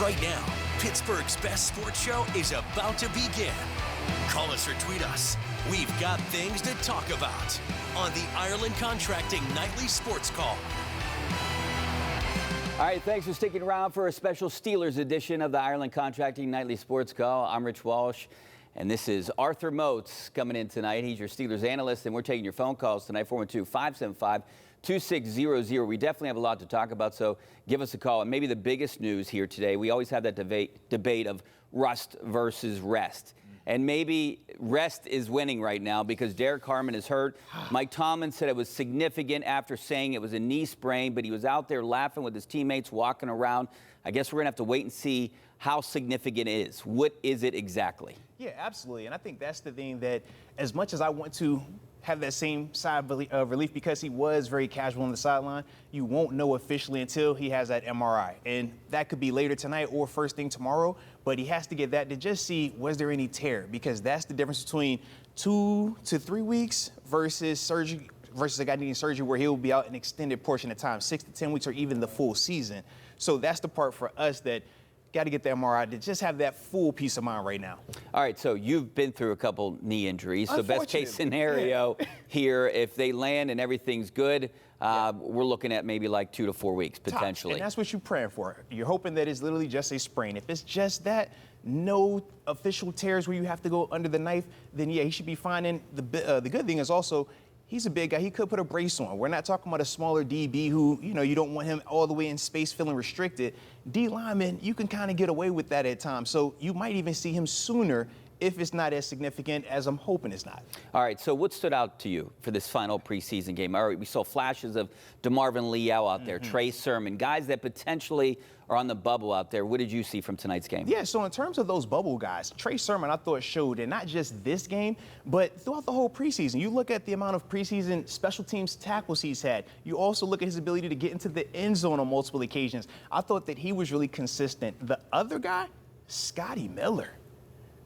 Right now, Pittsburgh's best sports show is about to begin. Call us or tweet us. We've got things to talk about on the Ireland Contracting Nightly Sports Call. All right, thanks for sticking around for a special Steelers edition of the Ireland Contracting Nightly Sports Call. I'm Rich Walsh, and this is Arthur Moats coming in tonight. He's your Steelers analyst, and we're taking your phone calls tonight, 412-575-2600. We definitely have a lot to talk about, so give us a call. And maybe the biggest news here today, we always have that debate of rust versus rest. And maybe rest is winning right now because Derek Harmon is hurt. Mike Tomlin said it was significant after saying it was a knee sprain, but he was out there laughing with his teammates, walking around. I guess we're going to have to wait and see how significant it is. What is it exactly? Yeah, absolutely. And I think that's the thing that as much as I want to have that same sigh of relief because he was very casual on the sideline, you won't know officially until he has that MRI. And that could be later tonight or first thing tomorrow, but he has to get that to just see was there any tear, because that's the difference between 2 to 3 weeks versus surgery, versus a guy needing surgery where he'll be out an extended portion of time, 6 to 10 weeks or even the full season. So that's the part for us that got to get the MRI to just have that full peace of mind right now. All right, so you've been through a couple knee injuries. So best case scenario here, if they land and everything's good, we're looking at maybe like 2 to 4 weeks potentially. And that's what you're praying for. You're hoping that it's literally just a sprain. If it's just that, no official tears where you have to go under the knife, then yeah, he should be fine. And the good thing is also, he's a big guy. He could put a brace on. We're not talking about a smaller DB who, you don't want him all the way in space feeling restricted. D lineman, you can kind of get away with that at times. So you might even see him sooner if it's not as significant as I'm hoping it's not. All right, so what stood out to you for this final preseason game? All right, we saw flashes of DeMarvin Leal out there, Trey Sermon, guys that potentially are on the bubble out there. What did you see from tonight's game? Yeah, so in terms of those bubble guys, Trey Sermon, I thought showed, and not just this game, but throughout the whole preseason. You look at the amount of preseason special teams tackles he's had. You also look at his ability to get into the end zone on multiple occasions. I thought that he was really consistent. The other guy, Scotty Miller.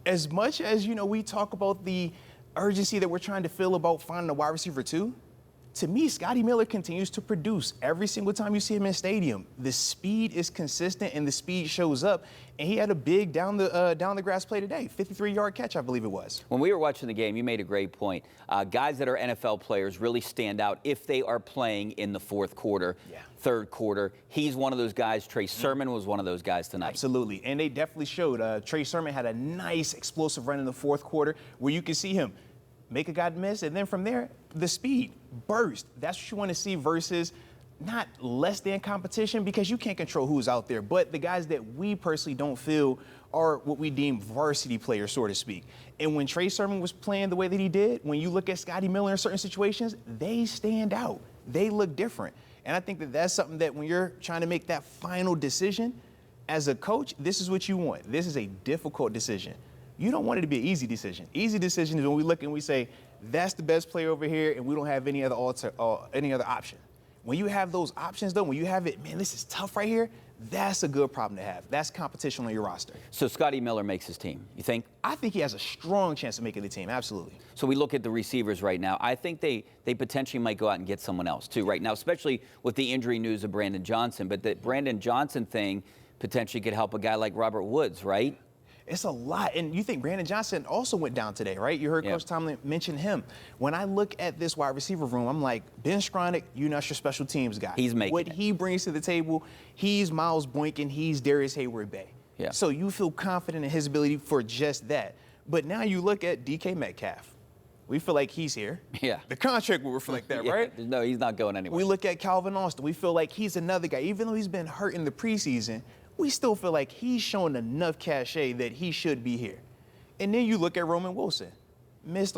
As much as, we talk about the urgency that we're trying to feel about finding a wide receiver too, to me, Scotty Miller continues to produce every single time you see him in stadium. The speed is consistent and the speed shows up. And he had a big down the grass play today, 53-yard catch, I believe it was. When we were watching the game, you made a great point. Guys that are NFL players really stand out if they are playing in the fourth quarter, third quarter. He's one of those guys. Trey Sermon was one of those guys tonight. Absolutely, and they definitely showed. Trey Sermon had a nice explosive run in the fourth quarter where you can see him make a guy miss, and then from there, the speed, burst. That's what you want to see versus not less than competition, because you can't control who's out there, but the guys that we personally don't feel are what we deem varsity players, so to speak. And when Trey Sermon was playing the way that he did, when you look at Scotty Miller in certain situations, they stand out. They look different. And I think that that's something that when you're trying to make that final decision, as a coach, this is what you want. This is a difficult decision. You don't want it to be an easy decision. Easy decision is when we look and we say, that's the best player over here, and we don't have any other option. When you have those options, though, when you have it, man, this is tough right here, that's a good problem to have. That's competition on your roster. So Scotty Miller makes his team, you think? I think he has a strong chance of making the team, absolutely. So we look at the receivers right now. I think they potentially might go out and get someone else, too, right now, especially with the injury news of Brandon Johnson. But the Brandon Johnson thing potentially could help a guy like Robert Woods, right? It's a lot. And you think Brandon Johnson also went down today, right? You heard Coach Tomlin mention him. When I look at this wide receiver room, I'm like, Ben Skronik, you're not your special teams guy. He's making what he brings to the table, he's Miles Boykin, he's Darius Hayward-Bay. Yeah. So you feel confident in his ability for just that. But now you look at DK Metcalf. We feel like he's here. Yeah. The contract will reflect that, right? No, he's not going anywhere. We look at Calvin Austin. We feel like he's another guy. Even though he's been hurt in the preseason, we still feel like he's shown enough cachet that he should be here. And then you look at Roman Wilson. Missed,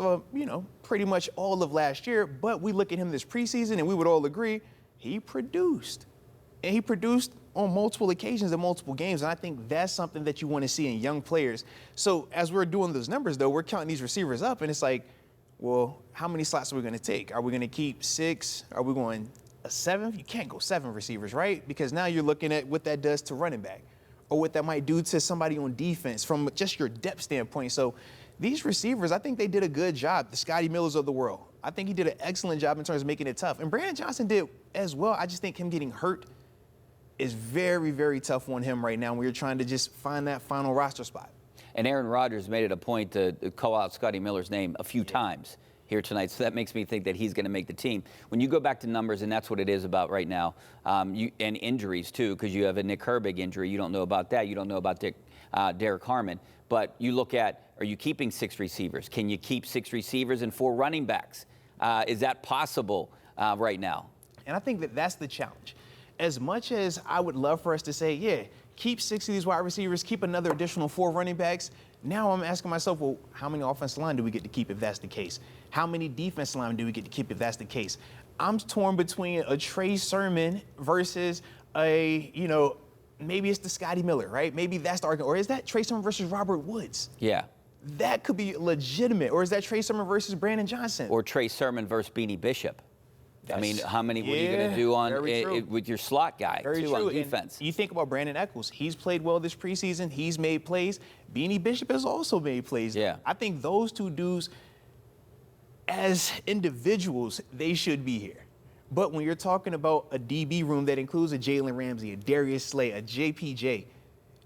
pretty much all of last year, but we look at him this preseason and we would all agree he produced. And he produced on multiple occasions in multiple games, and I think that's something that you want to see in young players. So as we're doing those numbers, though, we're counting these receivers up, and it's like, well, how many slots are we going to take? Are we going to keep 6? Are we going a 7th? You can't go 7 receivers, right? Because now you're looking at what that does to running back or what that might do to somebody on defense from just your depth standpoint. So these receivers, I think they did a good job, the Scotty Millers of the world. I think he did an excellent job in terms of making it tough. And Brandon Johnson did as well. I just think him getting hurt is very, very tough on him right now when you're trying to just find that final roster spot. And Aaron Rodgers made it a point to call out Scotty Miller's name a few times here tonight, so that makes me think that he's going to make the team. When you go back to numbers, and that's what it is about right now, and injuries too, because you have a Nick Herbig injury. You don't know about that. You don't know about Derek Harmon. But you look at, are you keeping 6 receivers? Can you keep 6 receivers and 4 running backs? Is that possible right now? And I think that that's the challenge. As much as I would love for us to say, yeah, keep 6 of these wide receivers, keep another additional 4 running backs, now I'm asking myself, well, how many offensive line do we get to keep if that's the case? How many defensive line do we get to keep if that's the case? I'm torn between a Trey Sermon versus a, maybe it's the Scotty Miller, right? Maybe that's the argument. Or is that Trey Sermon versus Robert Woods? Yeah. That could be legitimate. Or is that Trey Sermon versus Brandon Johnson? Or Trey Sermon versus Beanie Bishop. I mean, what are you going to do with your slot guy, on defense? And you think about Brandon Echols. He's played well this preseason. He's made plays. Beanie Bishop has also made plays. Yeah. I think those 2 dudes, as individuals, they should be here. But when you're talking about a DB room that includes a Jalen Ramsey, a Darius Slay, a JPJ,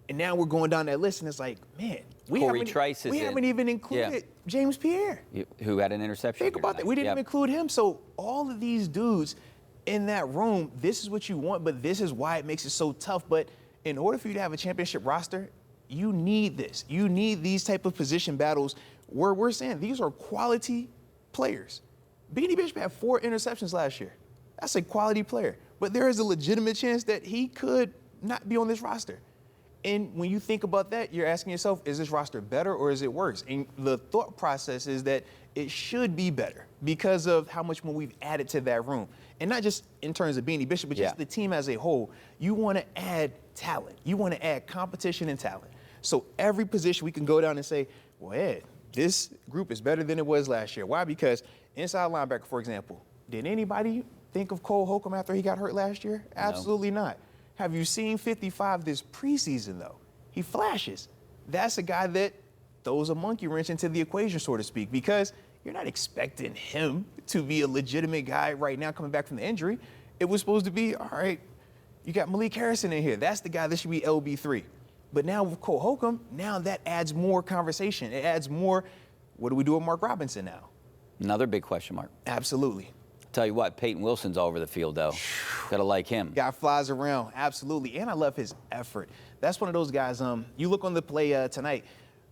and now we're going down that list, and it's like, man, we haven't even included James Pierre. Who had an interception. Think about that. We didn't even include him. So all of these dudes in that room, this is what you want, but this is why it makes it so tough. But in order for you to have a championship roster, you need this. You need these type of position battles where we're saying these are quality players. Beanie Bishop had 4 interceptions last year. That's a quality player. But there is a legitimate chance that he could not be on this roster. And when you think about that, you're asking yourself, is this roster better or is it worse? And the thought process is that it should be better because of how much more we've added to that room. And not just in terms of Beanie Bishop, but just the team as a whole. You want to add talent. You want to add competition and talent. So every position we can go down and say, well, Ed, this group is better than it was last year. Why? Because inside linebacker, for example, did anybody think of Cole Holcomb after he got hurt last year? Absolutely not. Have you seen 55 this preseason, though? He flashes. That's a guy that throws a monkey wrench into the equation, so to speak, because you're not expecting him to be a legitimate guy right now coming back from the injury. It was supposed to be, all right, you got Malik Harrison in here. That's the guy that should be LB3. But now with Cole Holcomb, now that adds more conversation. It adds more, what do we do with Mark Robinson now? Another big question mark. Absolutely. Tell you what, Peyton Wilson's all over the field, though. Gotta like him. Guy flies around, absolutely. And I love his effort. That's one of those guys, you look on the play tonight,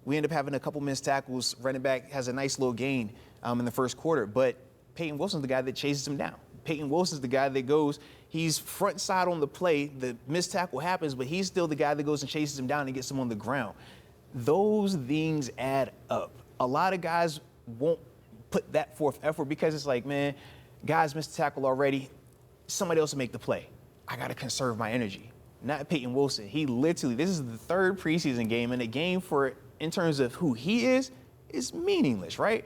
we end up having a couple missed tackles. Running back has a nice little gain in the first quarter, but Peyton Wilson's the guy that chases him down. Peyton Wilson's the guy that goes, he's front side on the play, the missed tackle happens, but he's still the guy that goes and chases him down and gets him on the ground. Those things add up. A lot of guys won't put that forth effort because it's like, man, guys missed a tackle already. Somebody else will make the play. I got to conserve my energy. Not Peyton Wilson. He literally, this is the 3rd preseason game, and a game for, in terms of who he is meaningless, right?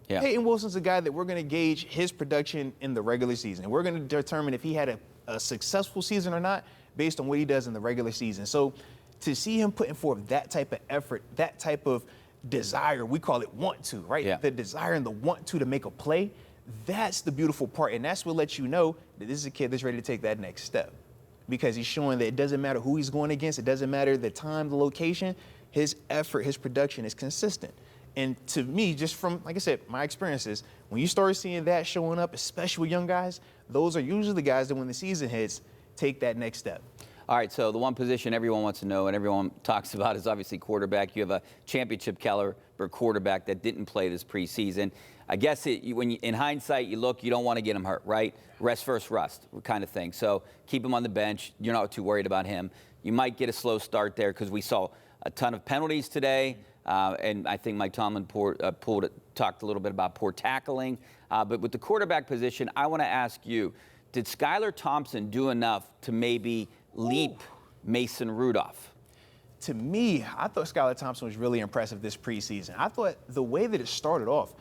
Yeah. Peyton Wilson's a guy that we're going to gauge his production in the regular season. And we're going to determine if he had a successful season or not based on what he does in the regular season. So to see him putting forth that type of effort, that type of desire, we call it want to, right? Yeah. The desire and the want to make a play. That's the beautiful part, and that's what lets you know that this is a kid that's ready to take that next step because he's showing that it doesn't matter who he's going against, it doesn't matter the time, the location, his effort, his production is consistent. And to me, just from, like I said, my experiences, when you start seeing that showing up, especially with young guys, those are usually the guys that when the season hits, take that next step. All right, so the one position everyone wants to know and everyone talks about is obviously quarterback. You have a championship caliber quarterback that didn't play this preseason. I guess in hindsight, you look, you don't want to get him hurt, right? Rest versus rust kind of thing. So keep him on the bench. You're not too worried about him. You might get a slow start there because we saw a ton of penalties today. And I think Mike Tomlin talked a little bit about poor tackling. But with the quarterback position, I want to ask you, did Skylar Thompson do enough to maybe leap Mason Rudolph? To me, I thought Skylar Thompson was really impressive this preseason. I thought the way that it started off,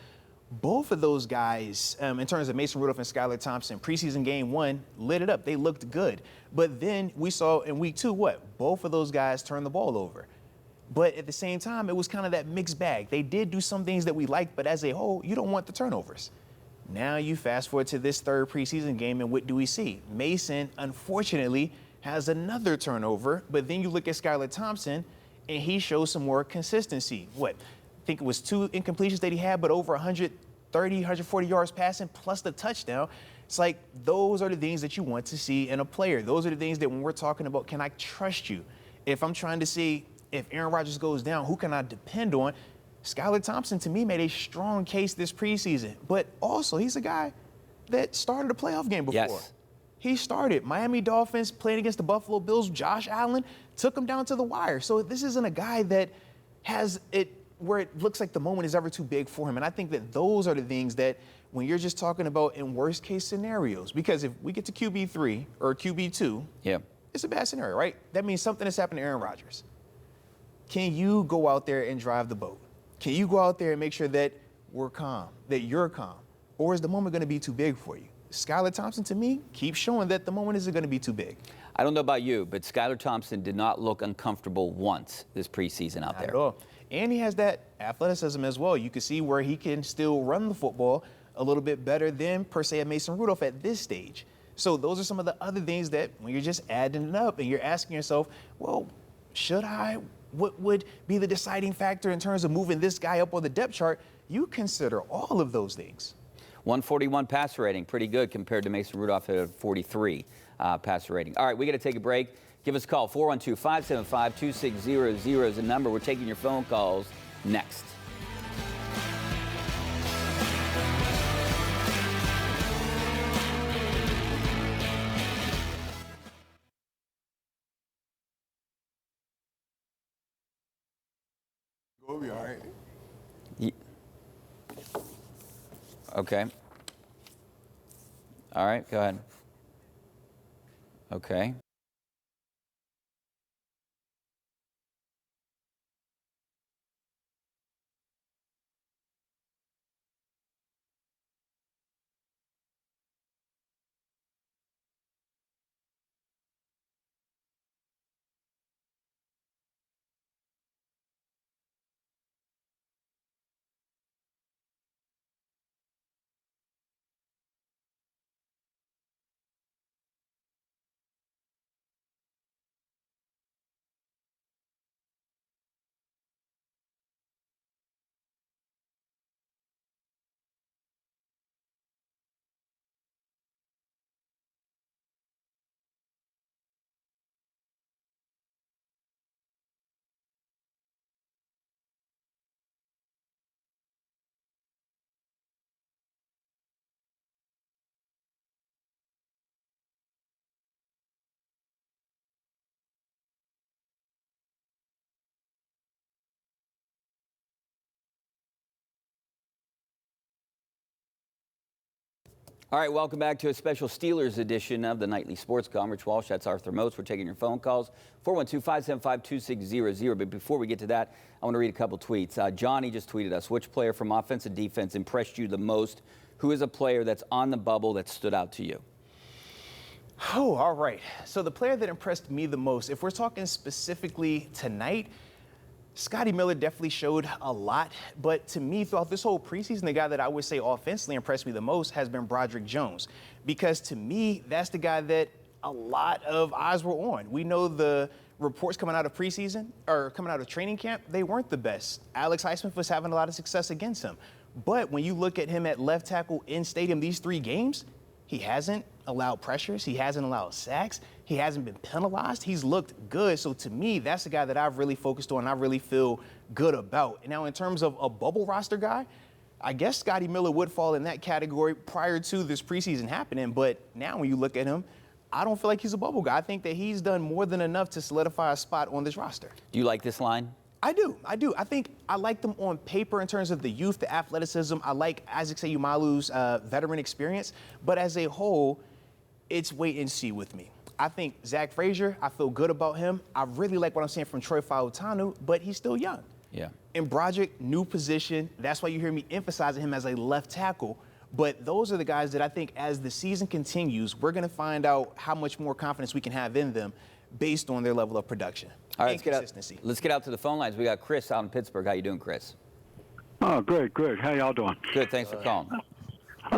both of those guys, in terms of Mason Rudolph and Skylar Thompson, preseason game 1 lit it up. They looked good. But then we saw in week 2 what? Both of those guys turned the ball over. But at the same time, it was kind of that mixed bag. They did do some things that we liked, but as a whole, you don't want the turnovers. Now you fast forward to this 3rd preseason game, and what do we see? Mason, unfortunately, has another turnover, but then you look at Skylar Thompson, and he shows some more consistency. I think it was 2 incompletions that he had, but over 130, 140 yards passing, plus the touchdown. It's like those are the things that you want to see in a player. Those are the things that when we're talking about, can I trust you? If I'm trying to see if Aaron Rodgers goes down, who can I depend on? Skylar Thompson, to me, made a strong case this preseason. But also, he's a guy that started a playoff game before. Yes. He started. Miami Dolphins playing against the Buffalo Bills. Josh Allen took him down to the wire. So this isn't a guy that has it where it looks like the moment is ever too big for him. And I think that those are the things that when you're just talking about in worst case scenarios, because if we get to QB3 or QB2, it's a bad scenario, right? That means something has happened to Aaron Rodgers. Can you go out there and drive the boat? Can you go out there and make sure that we're calm, that you're calm? Or is the moment going to be too big for you? Skylar Thompson, to me, keeps showing that the moment isn't going to be too big. I don't know about you, but Skylar Thompson did not look uncomfortable once this preseason out there. Not at all. And he has that athleticism as well. You can see where he can still run the football a little bit better than, per se, a Mason Rudolph at this stage. So those are some of the other things that when you're just adding it up and you're asking yourself, well, should I? What would be the deciding factor in terms of moving this guy up on the depth chart? You consider all of those things. 141 passer rating, pretty good compared to Mason Rudolph at a 43 passer rating. All right, we got to take a break. Give us a call. 412-575-2600 is the number. We're taking your phone calls next. We'll be all right. Okay. All right, go ahead. Okay. All right, welcome back to a special Steelers edition of the Nightly Sports Call. Rich Walsh, that's Arthur Moats. We're taking your phone calls, 412-575-2600. But before we get to that, I want to read a couple tweets. Johnny just tweeted us, which player from offense and defense impressed you the most? Who is a player that's on the bubble that stood out to you? Oh, all right. So the player that impressed me the most, if we're talking specifically tonight, Scotty Miller definitely showed a lot, but to me, throughout this whole preseason, the guy that I would say offensively impressed me the most has been Broderick Jones, because to me, that's the guy that a lot of eyes were on. We know the reports coming out of preseason, or coming out of training camp, they weren't the best. Alex Highsmith was having a lot of success against him. But when you look at him at left tackle in stadium these 3 games, he hasn't allowed pressures. He hasn't allowed sacks. He hasn't been penalized. He's looked good. So to me, that's the guy that I've really focused on and I really feel good about. Now, in terms of a bubble roster guy, I guess Scotty Miller would fall in that category prior to this preseason happening. But now when you look at him, I don't feel like he's a bubble guy. I think that he's done more than enough to solidify a spot on this roster. Do you like this line? I do. I think I like them on paper in terms of the youth, the athleticism. I like Isaac Seumalo's veteran experience. But as a whole, it's wait and see with me. I think Zach Frazier, I feel good about him. I really like what I'm seeing from Troy Fautanu, but he's still young. Yeah. And Broderick, new position. That's why you hear me emphasizing him as a left tackle. But those are the guys that I think as the season continues, we're going to find out how much more confidence we can have in them based on their level of production. All right, consistency. Let's get out to the phone lines. We got Chris out in Pittsburgh. How you doing, Chris? Oh, good. How y'all doing? Good, thanks for calling.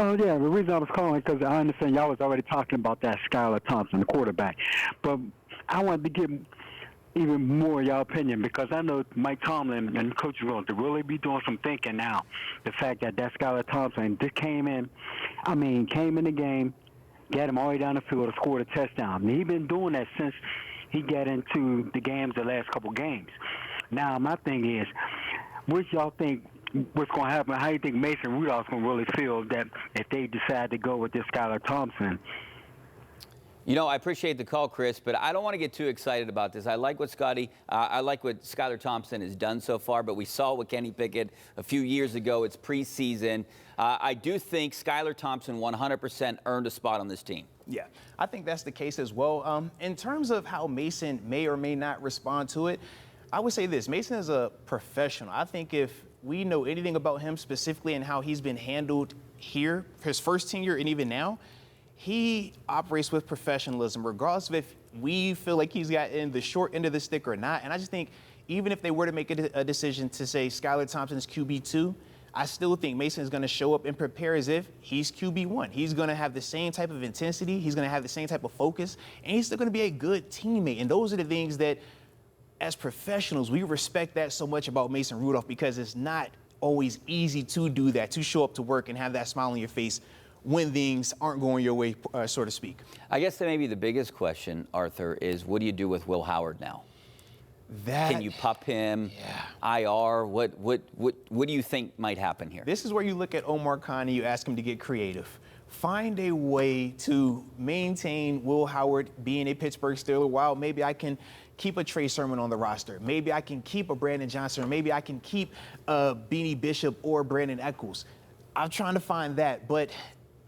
Oh, yeah, the reason I was calling because I understand y'all was already talking about that Skylar Thompson, the quarterback. But I wanted to get even more your opinion because I know Mike Tomlin and Coach Rose to really be doing some thinking now. The fact that Skylar Thompson just came in the game, got him all the way down the field and scored a touchdown. And he's been doing that since he got into the games the last couple games. Now, my thing is, what y'all think what's going to happen? How do you think Mason Rudolph's going to really feel that if they decide to go with this Skylar Thompson? You know, I appreciate the call, Chris, but I don't want to get too excited about this. I like what Skylar Thompson has done so far, but we saw with Kenny Pickett a few years ago. It's preseason. I do think Skylar Thompson 100% earned a spot on this team. Yeah, I think that's the case as well. In terms of how Mason may or may not respond to it, I would say this. Mason is a professional. I think if we know anything about him specifically and how he's been handled here, his first tenure and even now, he operates with professionalism, regardless of if we feel like he's gotten the short end of the stick or not. And I just think even if they were to make a decision to say Skylar Thompson is QB2, I still think Mason is going to show up and prepare as if he's QB1. He's going to have the same type of intensity. He's going to have the same type of focus. And he's still going to be a good teammate. And those are the things that, as professionals, we respect that so much about Mason Rudolph because it's not always easy to do that, to show up to work and have that smile on your face when things aren't going your way, so to speak. I guess that maybe the biggest question, Arthur, is what do you do with Will Howard now? Can you pup him? Yeah. IR? What do you think might happen here? This is where you look at Omar Khan and you ask him to get creative. Find a way to maintain Will Howard being a Pittsburgh Steeler while maybe I can keep a Trey Sermon on the roster. Maybe I can keep a Brandon Johnson, or maybe I can keep Beanie Bishop or Brandon Eccles. I'm trying to find that, but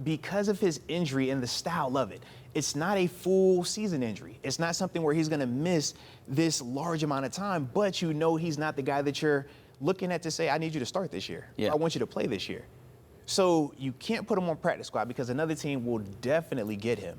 because of his injury and the style of it, it's not a full season injury. It's not something where he's going to miss this large amount of time, but you know he's not the guy that you're looking at to say, I need you to start this year. Yeah. I want you to play this year. So you can't put him on practice squad because another team will definitely get him.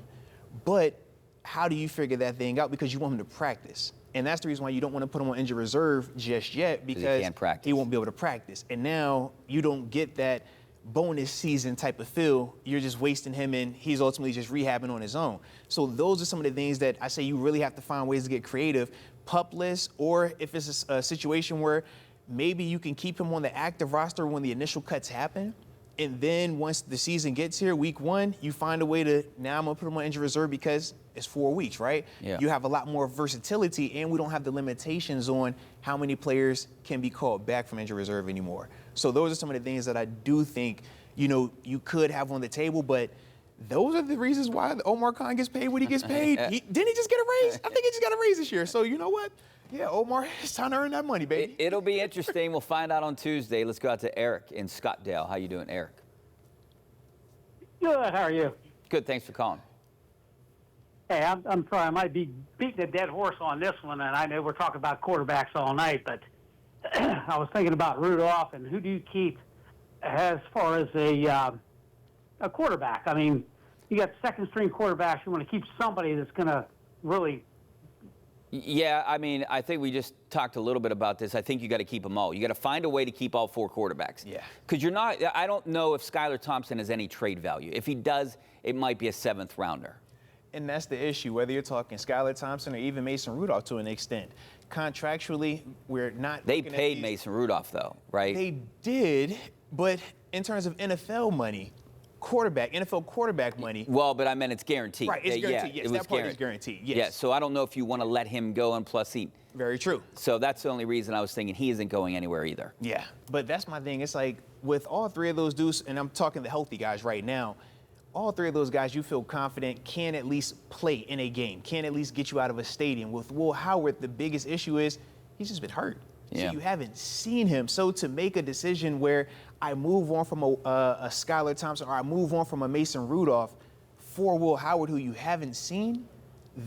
But how do you figure that thing out? Because you want him to practice. And that's the reason why you don't want to put him on injured reserve just yet, because he won't be able to practice. And now you don't get that bonus season type of feel. You're just wasting him and he's ultimately just rehabbing on his own. So those are some of the things that I say you really have to find ways to get creative, pupless, or if it's a situation where maybe you can keep him on the active roster when the initial cuts happen. And then once the season gets here, week one, you find a way to, now I'm going to put him on injured reserve because it's 4 weeks, right? Yeah. You have a lot more versatility, and we don't have the limitations on how many players can be called back from injured reserve anymore. So those are some of the things that I do think, you could have on the table, but those are the reasons why Omar Khan gets paid what he gets paid. Didn't he just get a raise? I think he just got a raise this year. So you know what? Yeah, Omar, it's time to earn that money, baby. It'll be interesting. We'll find out on Tuesday. Let's go out to Eric in Scottdale. How you doing, Eric? Good. How are you? Good. Thanks for calling. Hey, I'm sorry. I might be beating a dead horse on this one, and I know we're talking about quarterbacks all night, but I was thinking about Rudolph and who do you keep as far as a quarterback? I mean, you got second-string quarterbacks. You want to keep somebody that's going to really. Yeah, I mean, I think we just talked a little bit about this. I think you got to keep them all. You got to find a way to keep all 4 quarterbacks. Yeah. Because I don't know if Skylar Thompson has any trade value. If he does, it might be a 7th rounder. And that's the issue, whether you're talking Skylar Thompson or even Mason Rudolph to an extent. Contractually, we're not. They paid Mason Rudolph, though, right? They did, but in terms of NFL money, NFL quarterback money. Well, but I meant it's guaranteed. Right, it's guaranteed. Yes, that part is guaranteed. Yes. Yeah, so I don't know if you want to let him go, and plus he. Very true. So that's the only reason I was thinking he isn't going anywhere either. Yeah, but that's my thing. It's like with all 3 of those dudes, and I'm talking the healthy guys right now, all 3 of those guys you feel confident can at least play in a game, can at least get you out of a stadium. With Will Howard, the biggest issue is he's just been hurt. Yeah. So you haven't seen him. So to make a decision where I move on from a Skylar Thompson or I move on from a Mason Rudolph for Will Howard, who you haven't seen,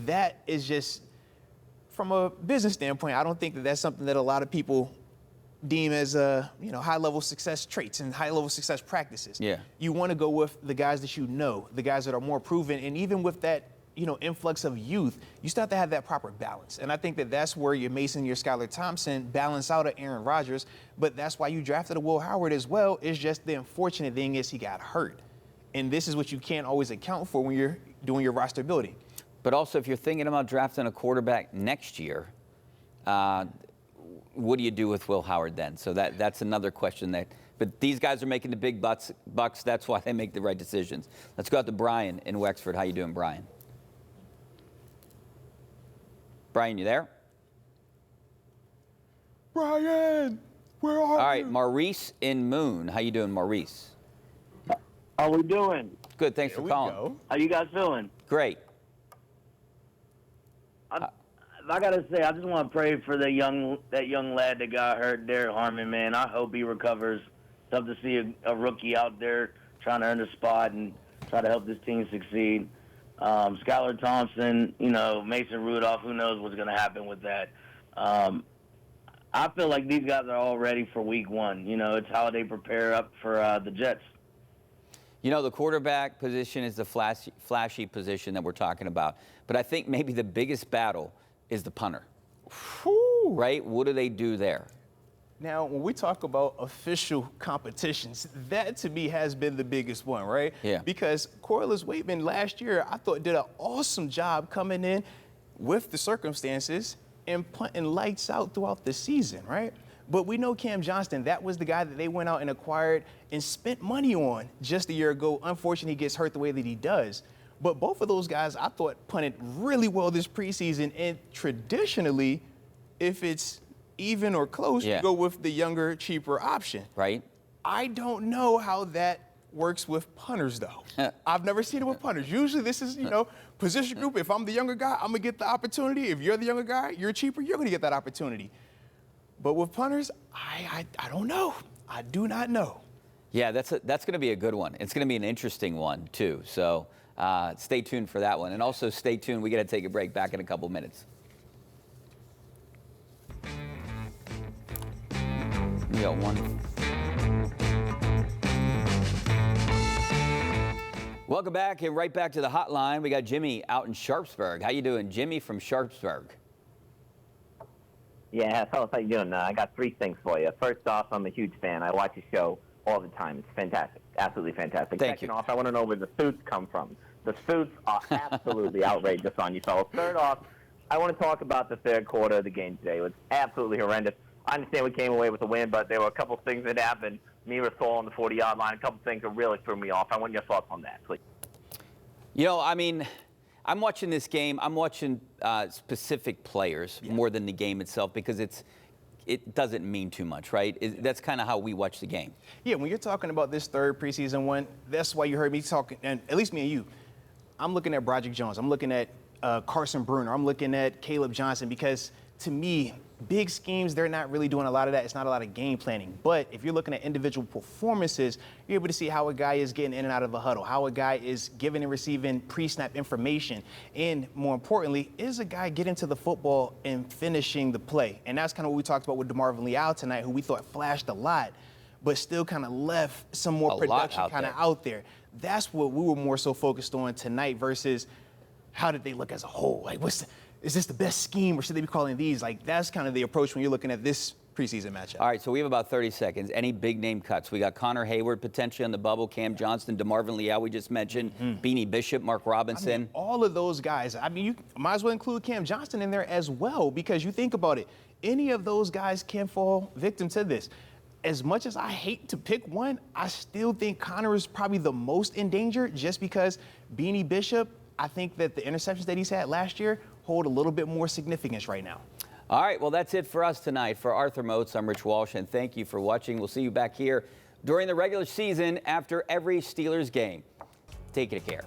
that is just, from a business standpoint, I don't think that that's something that a lot of people deem as high-level success traits and high-level success practices. Yeah. You want to go with the guys that you know, the guys that are more proven, and even with that influx of youth, you still have to have that proper balance. And I think that that's where your Mason, your Skylar Thompson balance out at Aaron Rodgers. But that's why you drafted a Will Howard as well. It's just the unfortunate thing is he got hurt. And this is what you can't always account for when you're doing your roster building. But also, if you're thinking about drafting a quarterback next year, what do you do with Will Howard then? So that's another question. But these guys are making the big bucks. That's why they make the right decisions. Let's go out to Brian in Wexford. How you doing, Brian? Brian, you there? Brian, where are you? All right, Maurice in Moon. How you doing, Maurice? How we doing? Good, thanks There for we calling. go. How you guys feeling? Great. I gotta say, I just want to pray for that young lad that got hurt, Derek Harmon. Man, I hope he recovers. Tough to see a rookie out there trying to earn a spot and try to help this team succeed. Skylar Thompson, Mason Rudolph. Who knows what's going to happen with that? I feel like these guys are all ready for Week 1. It's how they prepare up for the Jets. The quarterback position is the flashy position that we're talking about. But I think maybe the biggest battle is the punter. Whew. Right? What do they do there? Now, when we talk about official competitions, that to me has been the biggest one, right? Yeah. Because Corliss Waitman last year, I thought, did an awesome job coming in with the circumstances and punting lights out throughout the season, right? But we know Cam Johnston, that was the guy that they went out and acquired and spent money on just a year ago. Unfortunately, he gets hurt the way that he does. But both of those guys, I thought, punted really well this preseason. And traditionally, if it's even or close, you go with the younger, cheaper option. Right. I don't know how that works with punters, though. I've never seen it with punters. Usually this is, position group. If I'm the younger guy, I'm going to get the opportunity. If you're the younger guy, you're cheaper, you're going to get that opportunity. But with punters, I don't know. I do not know. Yeah, that's going to be a good one. It's going to be an interesting one, too. So stay tuned for that one. And also stay tuned. We got to take a break. Back in a couple minutes. We got one. Welcome back, and right back to the hotline. We got Jimmy out in Sharpsburg. How you doing, Jimmy from Sharpsburg? Yeah, fellas, how you doing? I got 3 things for you. First off, I'm a huge fan. I watch the show all the time. It's fantastic, absolutely fantastic. Thank Second you. off, I want to know where the suits come from. The suits are absolutely outrageous on you fellas. Third off, I want to talk about the third quarter of the game today. It was absolutely horrendous. I understand we came away with a win, but there were a couple of things that happened. Mira Thor on the 40-yard line, a couple of things that really threw me off. I want your thoughts on that, please. I'm watching this game. I'm watching specific players more than the game itself because it doesn't mean too much, right? That's kind of how we watch the game. Yeah, when you're talking about this third preseason one, that's why you heard me talking, and at least me and you. I'm looking at Broderick Jones. I'm looking at Carson Bruner. I'm looking at Caleb Johnson because, to me, big schemes, they're not really doing a lot of that. It's not a lot of game planning. But if you're looking at individual performances, you're able to see how a guy is getting in and out of a huddle, how a guy is giving and receiving pre-snap information, and more importantly, is a guy getting to the football and finishing the play. And that's kind of what we talked about with DeMarvin Leal tonight, who we thought flashed a lot, but still kind of left some more production kind of out there. That's what we were more so focused on tonight versus how did they look as a whole? Like, is this the best scheme, or should they be calling these? Like, that's kind of the approach when you're looking at this preseason matchup. All right, so we have about 30 seconds. Any big name cuts? We got Connor Hayward potentially on the bubble, Cam Johnston, DeMarvin Leal we just mentioned, Beanie Bishop, Mark Robinson. All of those guys. You might as well include Cam Johnston in there as well, because you think about it, any of those guys can fall victim to this. As much as I hate to pick one, I still think Connor is probably the most in danger just because Beanie Bishop, I think that the interceptions that he's had last year hold a little bit more significance right now. All right, well, that's it for us tonight. For Arthur Moats, I'm Rich Walsh, and thank you for watching. We'll see you back here during the regular season after every Steelers game. Take care.